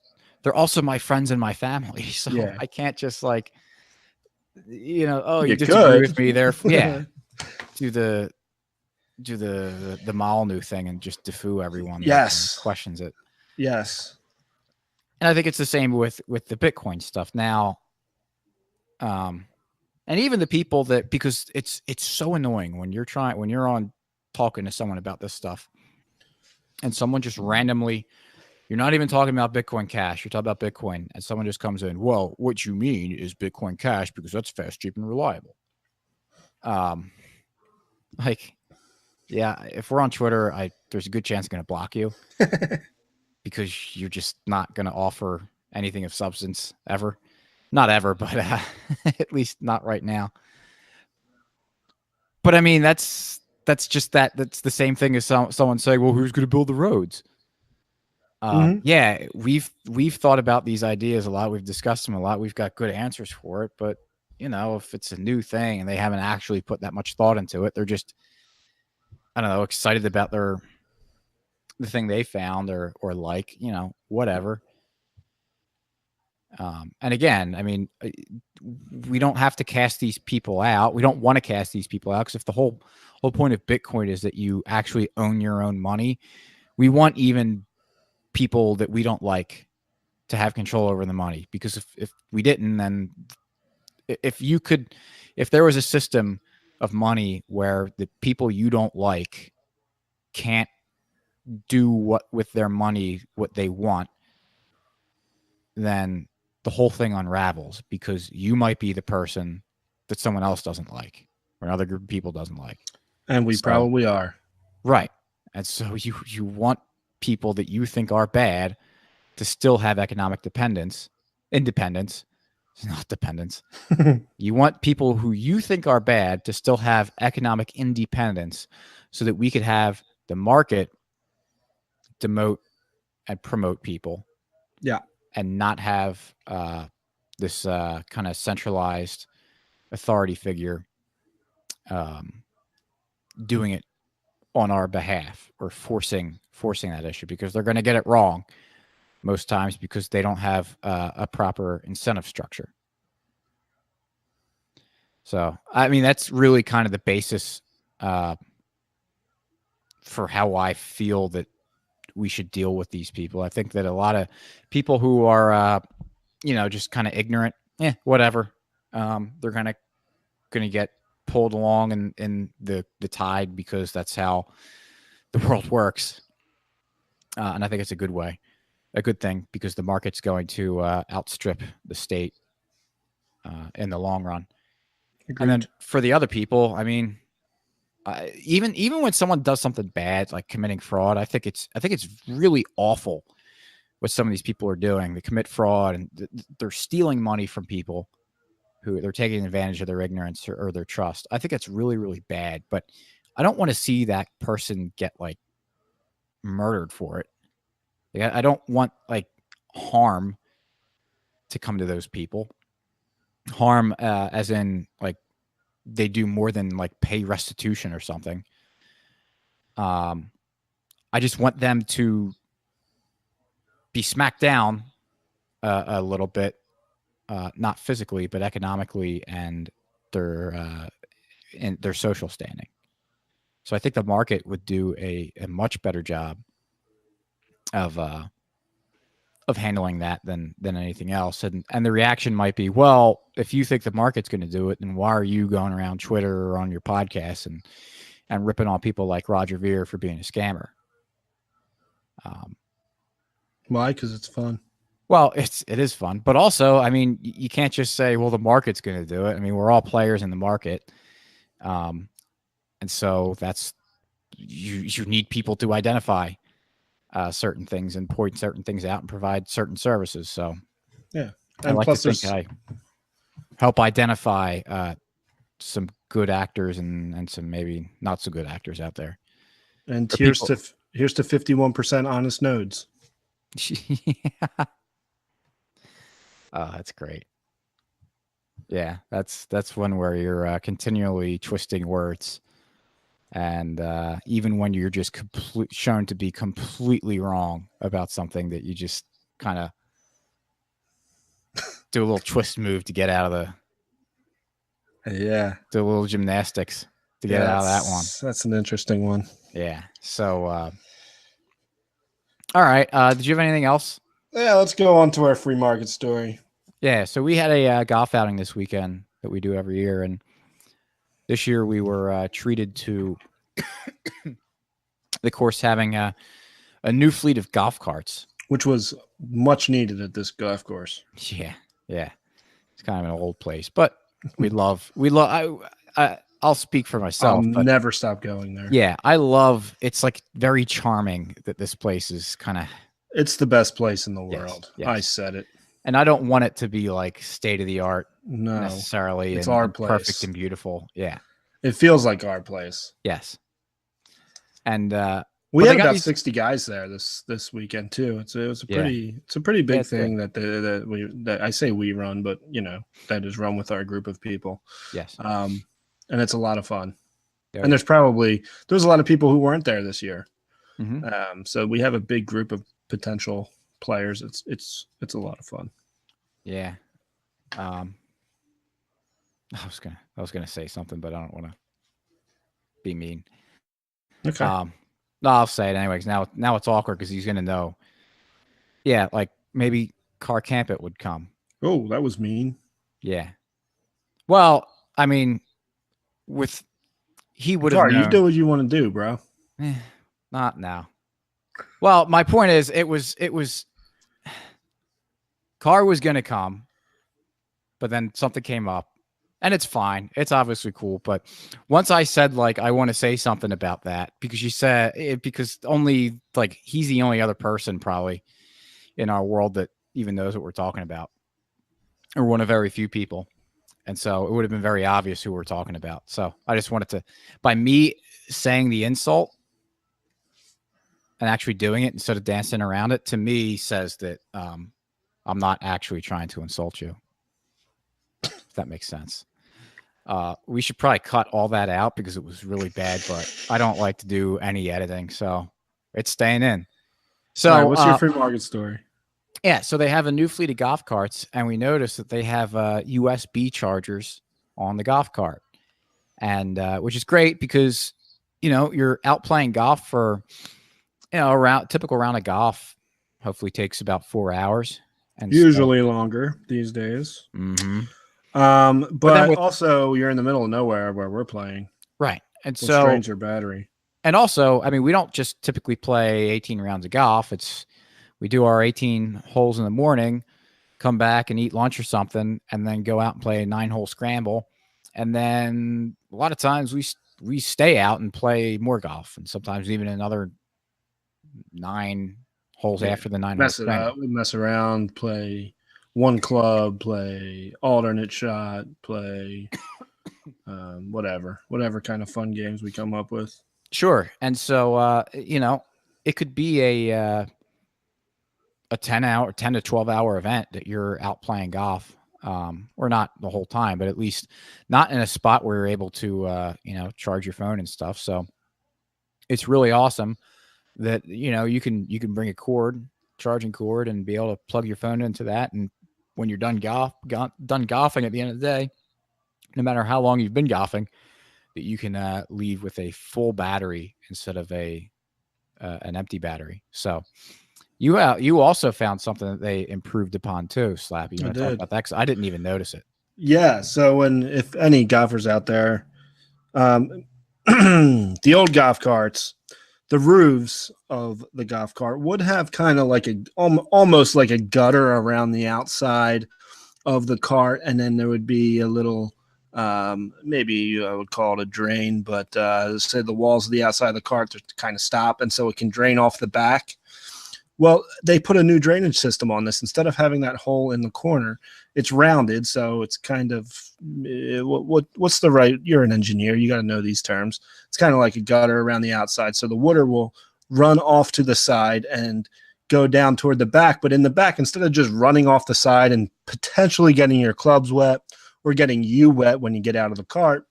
they're also my friends and my family. So I can't just like, you disagree with me there. Yeah. Do the Molyneux thing and just defoo everyone. Yes. Questions it. Yes. And I think it's the same with the Bitcoin stuff now. And even the people that, because it's so annoying when you're on talking to someone about this stuff and someone just randomly, you're not even talking about Bitcoin Cash, you're talking about Bitcoin, and someone just comes in, well, what you mean is Bitcoin Cash because that's fast, cheap, and reliable. Like, yeah, if we're on Twitter, there's a good chance I'm going to block you because you're just not going to offer anything of substance ever. Not ever, but at least not right now. But I mean, that's just that's the same thing as someone saying, well, who's going to build the roads? Yeah, we've thought about these ideas a lot. We've discussed them a lot. We've got good answers for it. But, if it's a new thing and they haven't actually put that much thought into it, they're just, I don't know, excited about the thing they found or like, whatever. And again, I mean, we don't have to cast these people out. We don't want to cast these people out, because if the whole point of Bitcoin is that you actually own your own money, we want even people that we don't like to have control over the money, because if we didn't, then if there was a system of money where the people you don't like can't do with their money what they want, then the whole thing unravels, because you might be the person that someone else doesn't like, or another group of people doesn't like. And we probably are. Right. And so you want people that you think are bad to still have economic independence, not dependence. You want people who you think are bad to still have economic independence, so that we could have the market demote and promote people. Yeah. And not have this kind of centralized authority figure doing it on our behalf, or forcing that issue, because they're going to get it wrong most times, because they don't have a proper incentive structure. So, I mean, that's really kind of the basis for how I feel that we should deal with these people. I think that a lot of people who are, just kind of ignorant, whatever, they're going to get pulled along in the tide, because that's how the world works. And I think it's a good thing, because the market's going to outstrip the state in the long run. Agreed. And then for the other people, I mean, even when someone does something bad, like committing fraud, I think it's really awful what some of these people are doing. They commit fraud, and they're stealing money from people who they're taking advantage of their ignorance or their trust. I think that's really, really bad. But I don't want to see that person get like murdered for it. Like, I don't want like harm to come to those people. Harm as in like they do more than like pay restitution or something. I just want them to be smacked down a little bit, not physically, but economically, and their social standing. So I think the market would do a much better job of handling that than anything else. And the reaction might be, well, if you think the market's going to do it, then why are you going around Twitter or on your podcast and ripping on people like Roger Ver for being a scammer? Why? Because it's fun. Well, it is fun, but also, I mean, you can't just say, well, the market's going to do it. I mean, we're all players in the market. And so that's, you need people to identify certain things and point certain things out and provide certain services. So yeah, I like to think I help identify some good actors and some maybe not so good actors out there. And here's to 51% honest nodes. Yeah. Oh, that's great. Yeah, that's one where you're continually twisting words. And even when you're just shown to be completely wrong about something, that you just kind of do a little twist move to get out of do a little gymnastics to get out of that one. That's an interesting one. Yeah. So, all right. Did you have anything else? Yeah, let's go on to our free market story. Yeah. So we had a golf outing this weekend that we do every year, and this year we were treated to the course having a new fleet of golf carts, which was much needed at this golf course. Yeah. It's kind of an old place, but we love. I'll speak for myself. I'll never stop going there. Yeah, it's like very charming that this place is kind of. It's the best place in the world. Yes. I said it. And I don't want it to be like state of the art necessarily. It's our place. Perfect and beautiful. Yeah. It feels like our place. Yes. And we had about 60 guys there this weekend too. It's a pretty big thing that I say we run, but that is run with our group of people. Yes. And it's a lot of fun. And there's a lot of people who weren't there this year. Mm-hmm. So we have a big group of potential players. It's a lot of fun. Yeah. I was gonna say something, but I don't want to be mean. Okay. No, I'll say it anyways. Now it's awkward because he's gonna know. Yeah, like maybe Car Campit would come. Oh, that was mean. Yeah. Well, I mean, he would have Sorry, you known. do what you want to do, bro. Not now. Well, my point is, it was Car was going to come, but then something came up, and it's fine. It's obviously cool. But once I said, like, I want to say something about that, because you said it, because only, like, he's the only other person probably in our world that even knows what we're talking about, or one of very few people. And so it would have been very obvious who we're talking about. So I just wanted to, by me saying the insult and actually doing it instead of dancing around it, to me says that I'm not actually trying to insult you. If that makes sense. We should probably cut all that out because it was really bad, but I don't like to do any editing, so it's staying in. So All right, what's your free market story? Yeah, so they have a new fleet of golf carts, and we noticed that they have USB chargers on the golf cart, and which is great because you're out playing golf for a typical round of golf. Hopefully, takes about 4 hours, and usually longer these days. Mm-hmm. But also you're in the middle of nowhere where we're playing, right? And which so strains your battery. And also, I mean, we don't just typically play 18 rounds of golf. We do our 18 holes in the morning, come back and eat lunch or something, and then go out and play a 9-hole scramble. And then a lot of times we stay out and play more golf, and sometimes even another 9 holes after the 9 holes. We mess around, play one club, play alternate shot, play whatever kind of fun games we come up with. Sure. And so it could be a 10 to 12 hour event that you're out playing golf, or not the whole time, but at least not in a spot where you're able to charge your phone and stuff. So it's really awesome that you can bring a charging cord, and be able to plug your phone into that, and when you're done golfing at the end of the day, no matter how long you've been golfing, that you can leave with a full battery instead of an empty battery. So you also found something that they improved upon too, Slappy. You want to talk about that? Because I didn't even notice it. Yeah. So if any golfers out there, the old golf carts, the roofs of the golf cart would have kind of like almost like a gutter around the outside of the cart, and then there would be a little, maybe I would call it a drain, but say the walls of the outside of the cart to kind of stop, and so it can drain off the back. Well, they put a new drainage system on this. Instead of having that hole in the corner, it's rounded, so it's kind of what's the right? You're an engineer, you got to know these terms. It's kind of like a gutter around the outside, so the water will run off to the side and go down toward the back. But in the back, instead of just running off the side and potentially getting your clubs wet or getting you wet when you get out of the cart,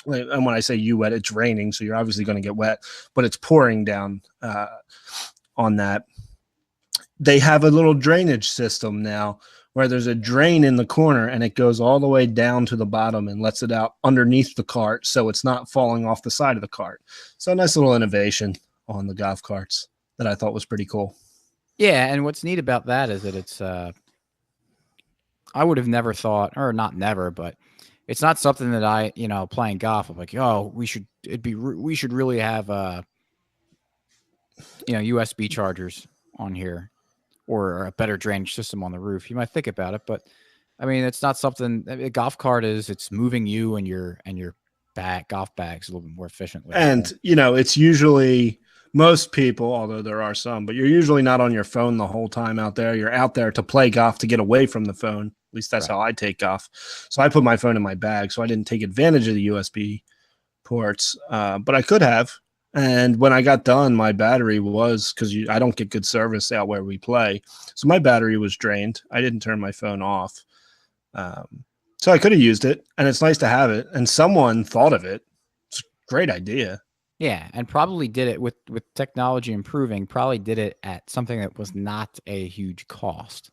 and when I say you wet, it's raining, so you're obviously going to get wet, but it's pouring down on that. They have a little drainage system now where there's a drain in the corner, and it goes all the way down to the bottom and lets it out underneath the cart, so it's not falling off the side of the cart. So a nice little innovation on the golf carts that I thought was pretty cool. Yeah, and what's neat about that is that it's I would have never thought, or not never, but it's not something that I, playing golf, I'm like, oh, we should really have USB chargers on here, or a better drainage system on the roof. You might think about it, but I mean, it's not something. A golf cart it's moving you and your golf bags a little bit more efficiently. And it's usually most people, although there are some, but you're usually not on your phone the whole time out there. You're out there to play golf, to get away from the phone. At least that's how I take golf. So I put my phone in my bag, so I didn't take advantage of the USB ports, but I could have. And when I got done, my battery was, because I don't get good service out where we play, so my battery was drained. I didn't turn my phone off. So I could have used it, and it's nice to have it. And someone thought of it. It's a great idea. Yeah, and probably did it with technology improving, probably did it at something that was not a huge cost.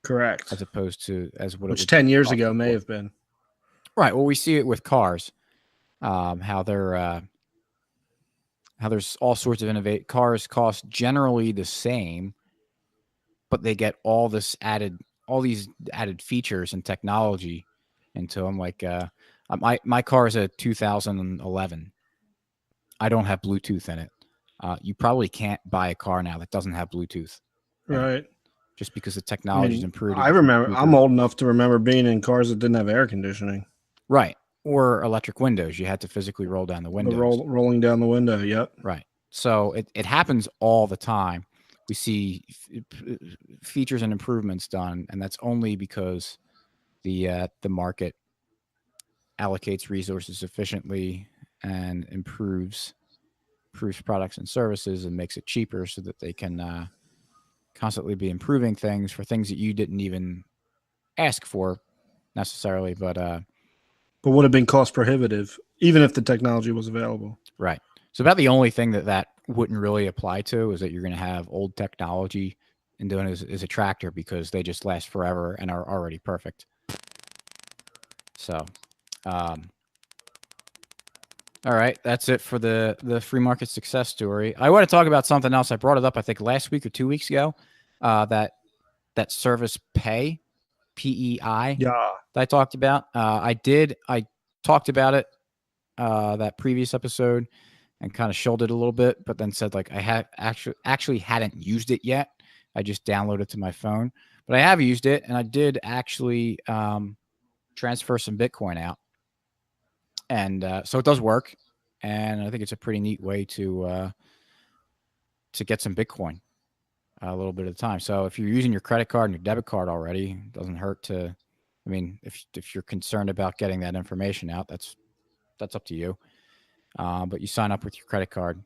Correct. As opposed to which 10 years ago may have been. Right. Well, we see it with cars, how they're how there's all sorts of cars cost generally the same, but they get all these added features and technology into them. Like my car is a 2011. I don't have Bluetooth in it. You probably can't buy a car now that doesn't have Bluetooth in it, Right. just because the I technology's mean, improved. I remember. I'm old enough to remember being in cars that didn't have air conditioning. Right. Or electric windows. You had to physically roll down the windows. Rolling down the window. Yep. Right. So it happens all the time. We see features and improvements done, and that's only because the market allocates resources efficiently and improves products and services and makes it cheaper so that they can constantly be improving things for things that you didn't even ask for necessarily, but would have been cost prohibitive even if the technology was available. right. So about the only thing that wouldn't really apply to is that you're going to have old technology and doing it as a tractor, because they just last forever and are already perfect. So, all right, that's it for the free market success story. I want to talk about something else. I brought it up, I think, last week or 2 weeks ago. That Service Pay, PEI, Yeah. that I talked about. I talked about it that previous episode and kind of showed it a little bit, but then said like I have actually hadn't used it yet. I just downloaded it to my phone, but I have used it, and I did actually transfer some Bitcoin out, and so it does work, and I think it's a pretty neat way to get some Bitcoin a little bit at a time. So if you're using your credit card and your debit card already, it doesn't hurt to. I mean, if you're concerned about getting that information out, that's up to you. But you sign up with your credit card,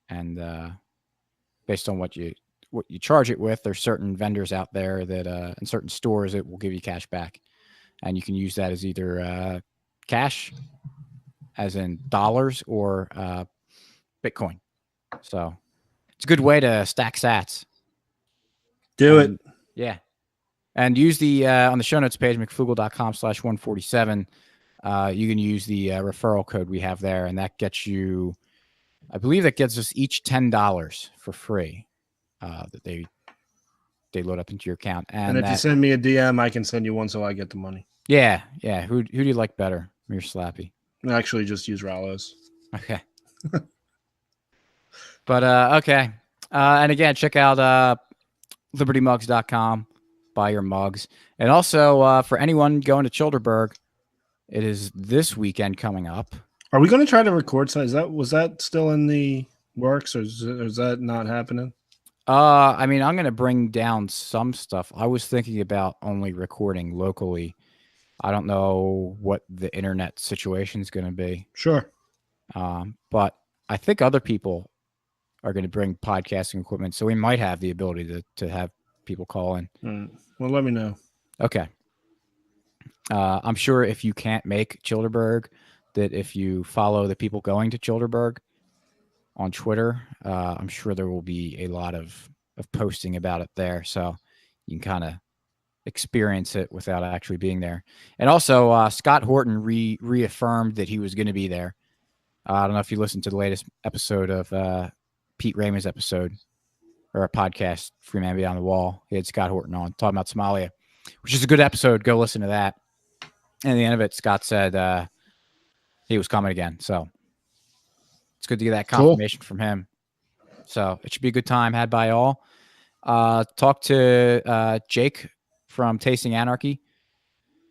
and based on what you charge it with, there's certain vendors out there that in certain stores that will give you cash back, and you can use that as either cash, as in dollars, or Bitcoin. So it's a good way to stack sats. Do it. Yeah. And use the on the show notes page, mcflugel.com/147. You can use the referral code we have there, and that gets you, I believe that gets us each $10 for free that they load up into your account. And if you send me a DM, I can send you one so I get the money. Yeah. Who do you like better, me or Slappy? I actually just use Rallo's. Okay. But okay. And again, check out libertymugs.com. Buy your mugs. And also for anyone going to Childerberg, it is this weekend coming up. Are we going to try to record? Was that still in the works, or is that not happening? I mean, I'm going to bring down some stuff. I was thinking about only recording locally. I don't know what the internet situation is going to be. Sure. But I think other people are going to bring podcasting equipment, so we might have the ability to have people call in. Well, let me know. Okay. I'm sure if you can't make Childerberg, that if you follow the people going to Childerberg on Twitter, I'm sure there will be a lot of posting about it there, so you can kind of experience it without actually being there. And also, Scott Horton reaffirmed that he was going to be there. I don't know if you listened to the latest episode of Pete Raymond's episode, or a podcast, Free Man Beyond the Wall. He had Scott Horton on talking about Somalia, which is a good episode. Go listen to that. And at the end of it, Scott said he was coming again. So it's good to get that confirmation from him. So it should be a good time had by all. Talk to Jake from Tasting Anarchy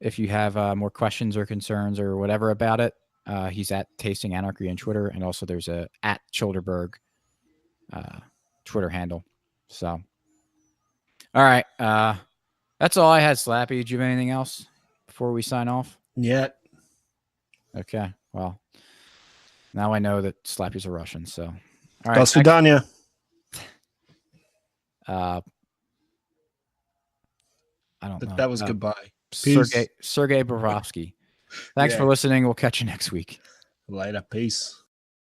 if you have more questions or concerns or whatever about it. He's at Tasting Anarchy on Twitter, and also there's a at Childerberg Twitter handle. So, all right, that's all I had. Slappy, did you have anything else before we sign off? Yet. Okay, well, now I know that Slappy's a Russian. So, all right, До свидания. I don't know. That was goodbye. Sergey Borovsky. Thanks for listening. We'll catch you next week. Later. Peace.